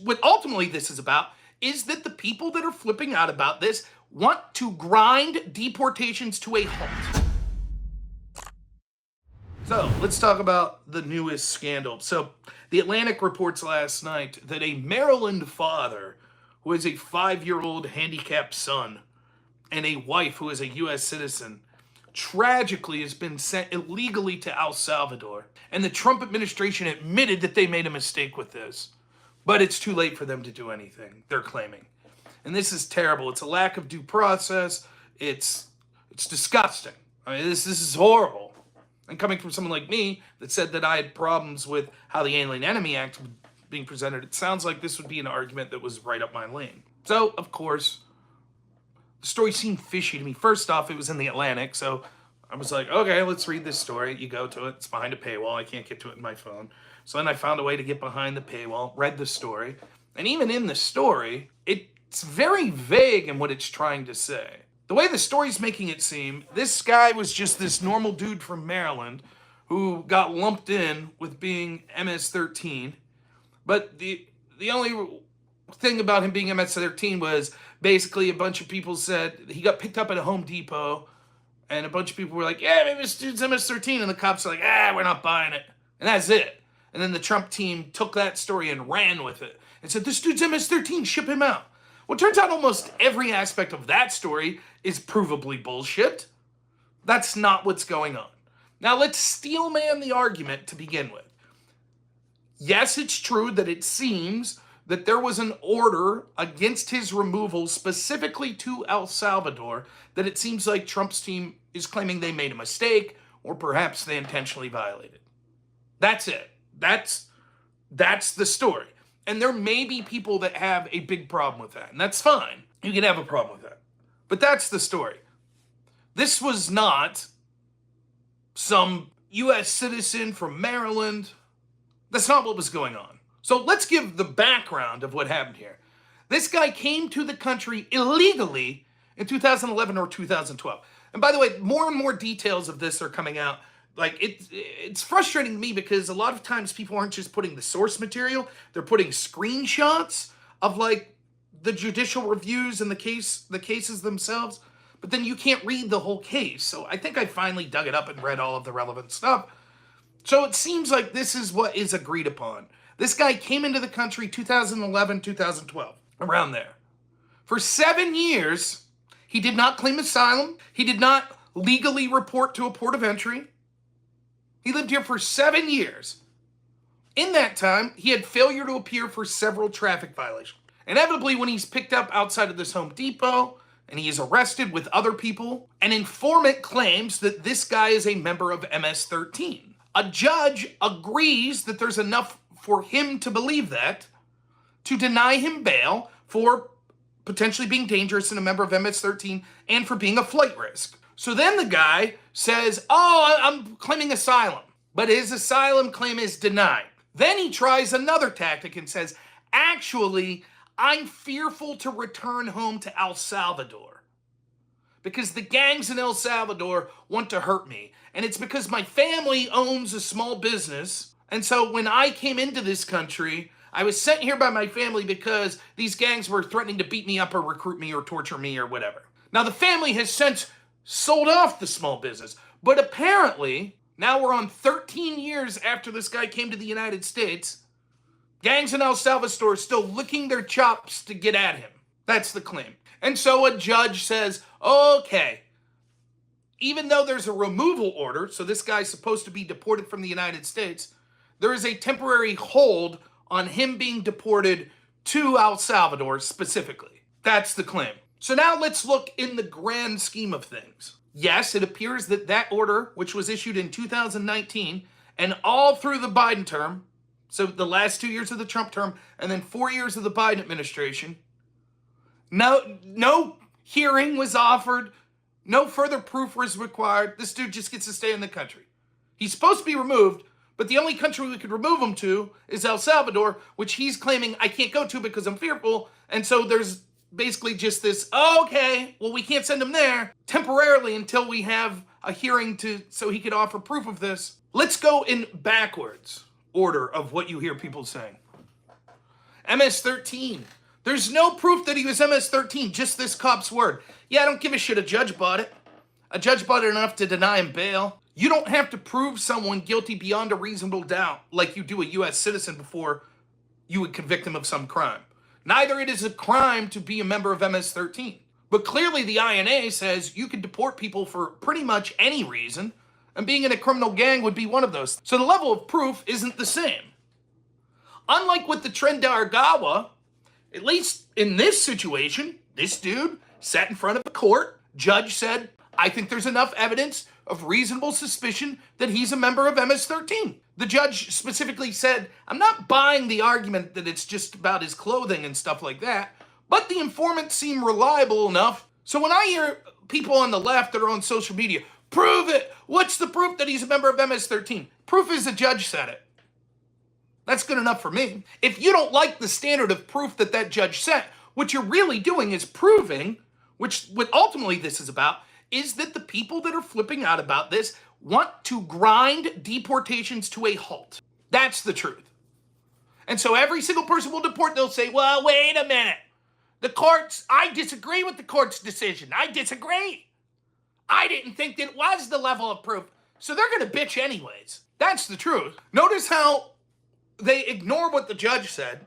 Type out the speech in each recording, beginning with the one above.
what ultimately this is about is that the people that are flipping out about this want to grind deportations to a halt. So let's talk about the newest scandal. So the Atlantic reports last night that a Maryland father who has a 5-year-old handicapped son and a wife who is a U.S. citizen tragically has been sent illegally to El Salvador. And the Trump administration admitted that they made a mistake with this. But it's too late for them to do anything, they're claiming. And this is terrible. It's a lack of due process. It's disgusting. I mean, this is horrible. And coming from someone like me that said that I had problems with how the Alien Enemy Act was being presented, it sounds like this would be an argument that was right up my lane. So, of course, the story seemed fishy to me. First off, it was in the Atlantic, so I was like, okay, let's read this story. You go to it. It's behind a paywall. I can't get to it in my phone. So then I found a way to get behind the paywall, read the story. And even in the story, it's very vague in what it's trying to say. The way the story's making it seem, this guy was just this normal dude from Maryland who got lumped in with being MS-13. But the only thing about him being MS-13 was basically a bunch of people said he got picked up at a Home Depot, and a bunch of people were like, yeah, maybe this dude's MS-13, and the cops are like, we're not buying it. And that's it. And then the Trump team took that story and ran with it and said, this dude's MS-13, ship him out. Well, it turns out almost every aspect of that story is provably bullshit. That's not what's going on. Now, let's steelman the argument to begin with. Yes, it's true that it seems that there was an order against his removal specifically to El Salvador that it seems like Trump's team is claiming they made a mistake or perhaps they intentionally violated. That's it. That's the story. And there may be people that have a big problem with that, and that's fine. You can have a problem with that. But that's the story. This was not some U.S. citizen from Maryland. That's not what was going on. So let's give the background of what happened here. This guy came to the country illegally in 2011 or 2012. And by the way, more and more details of this are coming out. Like, it's frustrating to me because a lot of times people aren't just putting the source material, they're putting screenshots of, like, the judicial reviews and the cases themselves, but then you can't read the whole case. So I think I finally dug it up and read all of the relevant stuff. So it seems like this is what is agreed upon. This guy came into the country 2011, 2012, around there. For 7 years, he did not claim asylum. He did not legally report to a port of entry. He lived here for 7 years. In that time, he had failure to appear for several traffic violations. Inevitably, when he's picked up outside of this Home Depot and he is arrested with other people, an informant claims that this guy is a member of MS-13. A judge agrees that there's enough for him to believe that, to deny him bail for potentially being dangerous and a member of MS-13 and for being a flight risk. So then the guy says, I'm claiming asylum. But his asylum claim is denied. Then he tries another tactic and says, actually, I'm fearful to return home to El Salvador because the gangs in El Salvador want to hurt me. And it's because my family owns a small business. And so when I came into this country, I was sent here by my family because these gangs were threatening to beat me up or recruit me or torture me or whatever. Now, the family has since sold off the small business. But apparently, now we're on 13 years after this guy came to the United States, gangs in El Salvador are still licking their chops to get at him. That's the claim. And so a judge says, okay, even though there's a removal order, so this guy's supposed to be deported from the United States, there is a temporary hold on him being deported to El Salvador specifically. That's the claim. So now let's look in the grand scheme of things. Yes, it appears that that order, which was issued in 2019, and all through the Biden term, so the last 2 years of the Trump term, and then 4 years of the Biden administration, no hearing was offered, no further proof was required. This dude just gets to stay in the country. He's supposed to be removed, but the only country we could remove him to is El Salvador, which he's claiming I can't go to because I'm fearful, and so there's basically just this, okay, well, we can't send him there temporarily until we have a hearing so he could offer proof of this. Let's go in backwards order of what you hear people saying. MS-13. There's no proof that he was MS-13, just this cop's word. Yeah, I don't give a shit. A judge bought it. A judge bought it enough to deny him bail. You don't have to prove someone guilty beyond a reasonable doubt like you do a U.S. citizen before you would convict him of some crime. Neither it is a crime to be a member of MS-13. But clearly the INA says you can deport people for pretty much any reason, and being in a criminal gang would be one of those. So the level of proof isn't the same. Unlike with the Tren Dargawa, at least in this situation, this dude sat in front of a court. Judge said, I think there's enough evidence of reasonable suspicion that he's a member of MS-13. The judge specifically said, I'm not buying the argument that it's just about his clothing and stuff like that, but the informants seem reliable enough. So when I hear people on the left that are on social media, prove it. What's the proof that he's a member of MS-13? Proof is the judge said it. That's good enough for me. If you don't like the standard of proof that that judge set, what you're really doing is proving, which what ultimately this is about, is that the people that are flipping out about this want to grind deportations to a halt. That's the truth. And so every single person will deport, they'll say, well, wait a minute. The courts, I disagree with the court's decision. I disagree. I didn't think that it was the level of proof. So they're going to bitch anyways. That's the truth. Notice how they ignore what the judge said.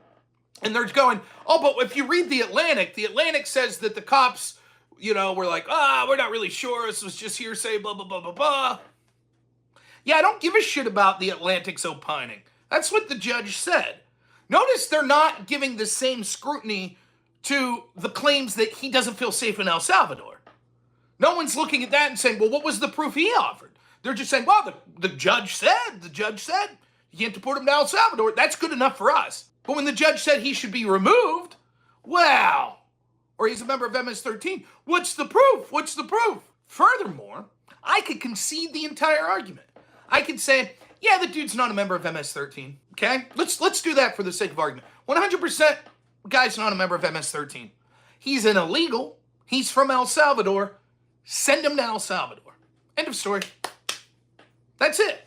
And they're going, oh, but if you read the Atlantic says that the cops, were like, we're not really sure. This was just hearsay, blah, blah, blah, blah, blah. Yeah, I don't give a shit about the Atlantic's opining. That's what the judge said. Notice they're not giving the same scrutiny to the claims that he doesn't feel safe in El Salvador. No one's looking at that and saying, well, what was the proof he offered? They're just saying, well, the judge said, you can't deport him to El Salvador. That's good enough for us. But when the judge said he should be removed, well, or he's a member of MS-13, what's the proof? What's the proof? Furthermore, I could concede the entire argument. I could say, yeah, the dude's not a member of MS-13, okay? Let's do that for the sake of argument. 100% guy's not a member of MS-13. He's an illegal. He's from El Salvador. Send him to El Salvador. End of story. That's it.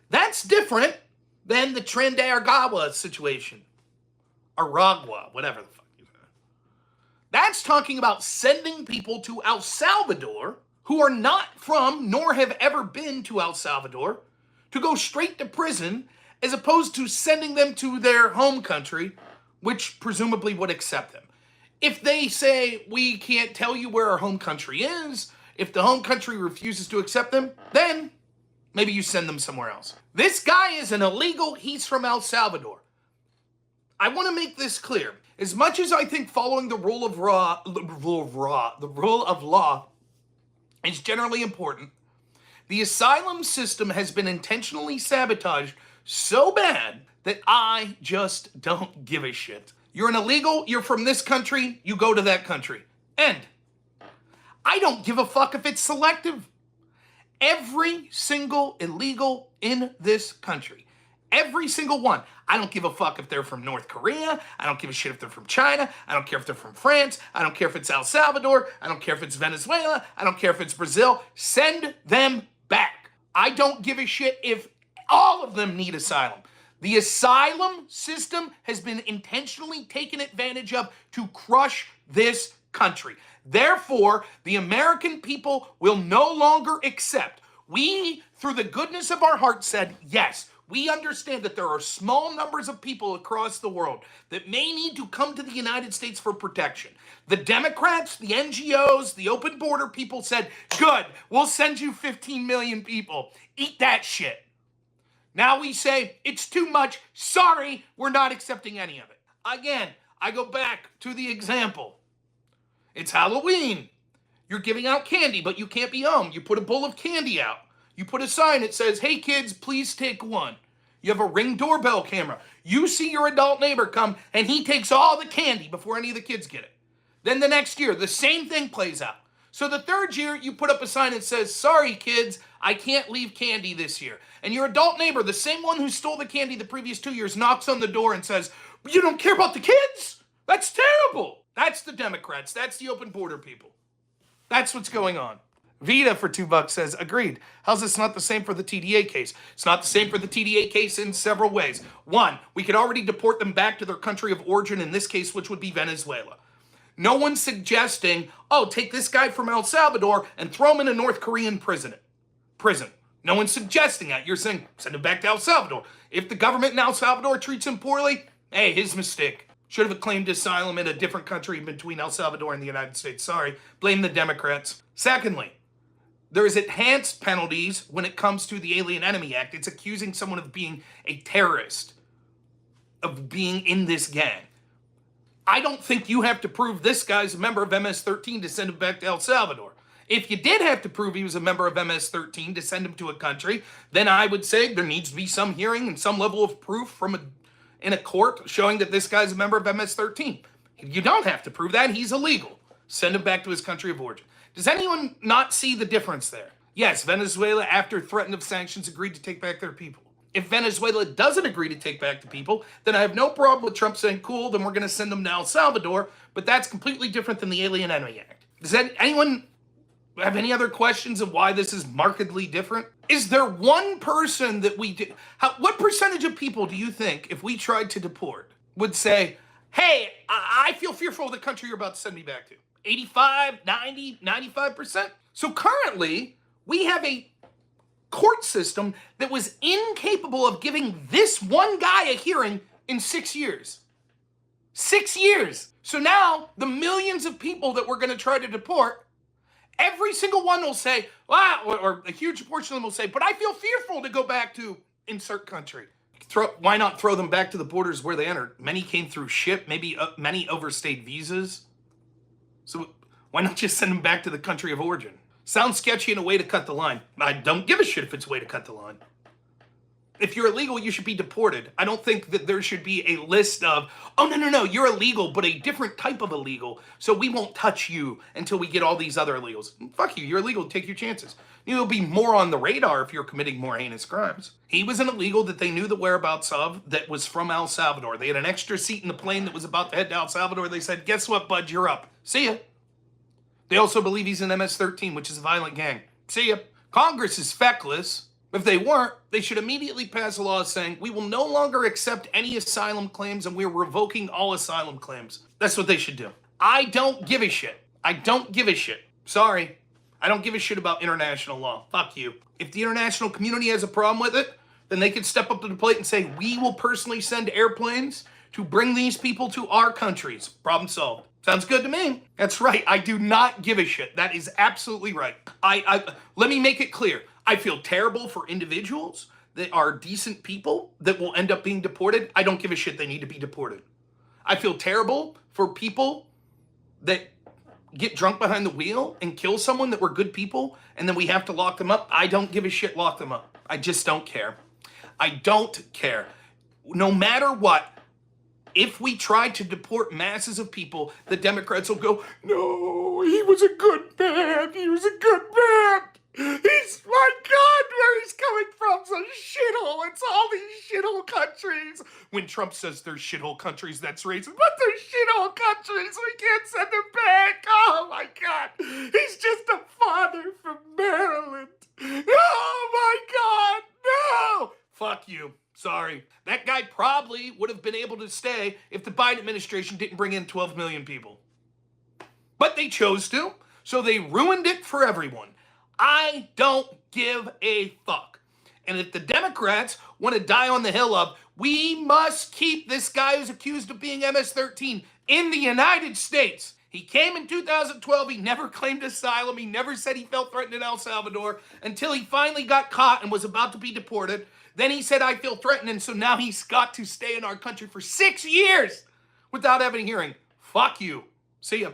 That's different than the Tren Dargawa situation. Aragua, whatever the fuck you say. That's talking about sending people to El Salvador who are not from nor have ever been to El Salvador to go straight to prison as opposed to sending them to their home country, which presumably would accept them. If they say, we can't tell you where our home country is, if the home country refuses to accept them, then maybe you send them somewhere else. This guy is an illegal. He's from El Salvador. I want to make this clear. As much as I think following the rule of law is generally important, the asylum system has been intentionally sabotaged so bad that I just don't give a shit. You're an illegal, you're from this country, you go to that country. End. I don't give a fuck if it's selective. Every single illegal in this country, every single one. I don't give a fuck if they're from North Korea. I don't give a shit if they're from China. I don't care if they're from France. I don't care if it's El Salvador. I don't care if it's Venezuela. I don't care if it's Brazil. Send them back. I don't give a shit if all of them need asylum. The asylum system has been intentionally taken advantage of to crush this country. Therefore, the American people will no longer accept. We, through the goodness of our heart, said, yes, we understand that there are small numbers of people across the world that may need to come to the United States for protection. The Democrats, the NGOs, the open border people said, good, we'll send you 15 million people. Eat that shit. Now we say, it's too much. Sorry, we're not accepting any of it. Again, I go back to the example. It's Halloween. You're giving out candy, but you can't be home. You put a bowl of candy out. You put a sign that says, hey kids, please take one. You have a Ring doorbell camera. You see your adult neighbor come, and he takes all the candy before any of the kids get it. Then the next year, the same thing plays out. So the third year, you put up a sign that says, sorry kids, I can't leave candy this year. And your adult neighbor, the same one who stole the candy the previous 2 years, knocks on the door and says, you don't care about the kids? That's terrible. That's the Democrats. That's the open border people. That's what's going on. Vita for $2 says, agreed. How's this not the same for the TDA case? It's not the same for the TDA case in several ways. One, we could already deport them back to their country of origin in this case, which would be Venezuela. No one's suggesting, oh, take this guy from El Salvador and throw him in a North Korean prison. No one's suggesting that. You're saying, send him back to El Salvador. If the government in El Salvador treats him poorly, hey, his mistake. Should have claimed asylum in a different country between El Salvador and the United States. Sorry. Blame the Democrats. Secondly, there is enhanced penalties when it comes to the Alien Enemy Act. It's accusing someone of being a terrorist, of being in this gang. I don't think you have to prove this guy's a member of MS-13 to send him back to El Salvador. If you did have to prove he was a member of MS-13 to send him to a country, then I would say there needs to be some hearing and some level of proof in a court showing that this guy's a member of MS-13. You don't have to prove that. He's illegal. Send him back to his country of origin. Does anyone not see the difference there? Yes, Venezuela, after threat of sanctions, agreed to take back their people. If Venezuela doesn't agree to take back the people, then I have no problem with Trump saying, cool, then we're going to send them to El Salvador, but that's completely different than the Alien Enemy Act. Does anyone have any other questions of why this is markedly different? Is there one person that we did? What percentage of people do you think, if we tried to deport, would say, hey, I feel fearful of the country you're about to send me back to? 85, 90, 95%? So currently, we have a court system that was incapable of giving this one guy a hearing in 6 years. 6 years. So now, the millions of people that we're going to try to deport, every single one will say, wow, or a huge portion of them will say, but I feel fearful to go back to insert country. Why not throw them back to the borders where they entered? Many came through ship, maybe many overstayed visas. So why not just send them back to the country of origin? Sounds sketchy and a way to cut the line. I don't give a shit if it's a way to cut the line. If you're illegal, you should be deported. I don't think that there should be a list of, oh, no, you're illegal, but a different type of illegal, so we won't touch you until we get all these other illegals. Fuck you, you're illegal, take your chances. You'll be more on the radar if you're committing more heinous crimes. He was an illegal that they knew the whereabouts of that was from El Salvador. They had an extra seat in the plane that was about to head to El Salvador. They said, guess what, bud, you're up. See ya. They also believe he's in MS-13, which is a violent gang. See ya. Congress is feckless. If they weren't, they should immediately pass a law saying, we will no longer accept any asylum claims and we're revoking all asylum claims. That's what they should do. I don't give a shit. I don't give a shit. Sorry. I don't give a shit about international law. Fuck you. If the international community has a problem with it, then they can step up to the plate and say, we will personally send airplanes to bring these people to our countries. Problem solved. Sounds good to me. That's right. I do not give a shit. That is absolutely right. Let me make it clear. I feel terrible for individuals that are decent people that will end up being deported. I don't give a shit. They need to be deported. I feel terrible for people that get drunk behind the wheel and kill someone that were good people, and then we have to lock them up. I don't give a shit. Lock them up. I just don't care. I don't care. No matter what, if we try to deport masses of people, the Democrats will go, no, he was a good man. He was a good man. He's, my God, where he's coming from, it's a shithole. It's all these shithole countries. When Trump says there's shithole countries, that's racist. But they're shithole countries. We can't send them back. Oh, my God. He's just a father from Maryland. Oh, my God. No. Fuck you. Sorry. That guy probably would have been able to stay if the Biden administration didn't bring in 12 million people. But they chose to, so they ruined it for everyone. I don't give a fuck. And if the Democrats want to die on the hill of, we must keep this guy who's accused of being MS-13 in the United States. He came in 2012. He never claimed asylum. He never said he felt threatened in El Salvador until he finally got caught and was about to be deported. Then he said, I feel threatened. And so now he's got to stay in our country for 6 years without having a hearing. Fuck you. See ya.